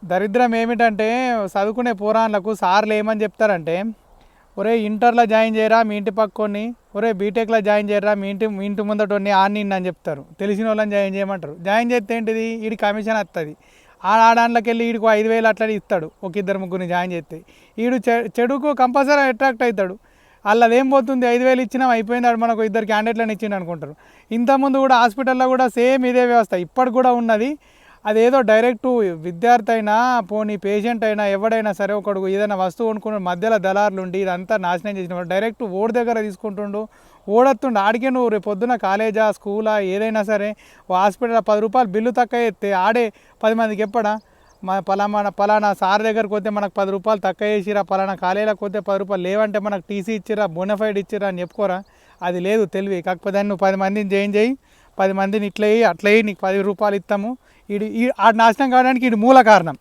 దరిద్రం ఏమిటంటే చదువుకునే పోరాన్లకు సార్లు ఏమని చెప్తారంటే, ఒరే ఇంటర్లో జాయిన్ చేయరా మీ ఇంటి పక్కోని, ఒరే బీటెక్లో జాయిన్ చేయరా మీ ఇంటి ముందటోని ఆడిని అని చెప్తారు. తెలిసిన వాళ్ళని జాయిన్ చేయమంటారు. జాయిన్ చేస్తే ఏంటిది, వీడి కమిషన్ వస్తుంది. ఆడాండ్లకి వెళ్ళి వీడికి 5,000 అట్లా ఇస్తాడు ఒక ఇద్దరు ముగ్గురిని జాయిన్ చేస్తే. వీడు చెడుకు కంపల్సరీ అట్రాక్ట్ అవుతాడు. వాళ్ళదేం పోతుంది, 5,000 ఇచ్చినా అయిపోయింది, ఆడు మనకు ఇద్దరు క్యాండిడేట్లను ఇచ్చిండు అనుకుంటారు. ఇంతకుముందు కూడా హాస్పిటల్లో కూడా సేమ్ ఇదే వ్యవస్థ ఇప్పటికి కూడా ఉన్నది. అదేదో డైరెక్టు విద్యార్థి అయినా పోనీ పేషెంట్ అయినా ఎవడైనా సరే ఒకడు ఏదైనా వస్తువు కొనుక్కున్న మధ్యలో దళారులు ఉండి ఇదంతా నాశనం చేసిన డైరెక్ట్ ఓడి దగ్గర తీసుకుంటుండు. ఓడొత్తుండు ఆడికే. నువ్వు రేపు పొద్దున కాలేజా స్కూలా ఏదైనా సరే హాస్పిటల్ 10 రూపాయలు బిల్లు తక్కువ ఎత్తే ఆడే 10 మందికి ఎప్పడా మా పలానా సార్ దగ్గరకు పోతే మనకు 10 రూపాయలు తక్కువ చేసిరా, పలానా కాలేజీలకు పోతే 10 రూపాయలు లేవంటే మనకు టీసీ ఇచ్చిరా, బోనఫైడ్ ఇచ్చిరా అని చెప్పుకోరా. అది లేదు తెలివి. కాకపోతే నువ్వు 10 మందిని జాయిన్ చేయి, 10 మందిని ఇట్లా అట్లా నీకు 10 రూపాయలు ఇస్తాము. ఆడు నాశనం కావడానికి ఇది మూల కారణం.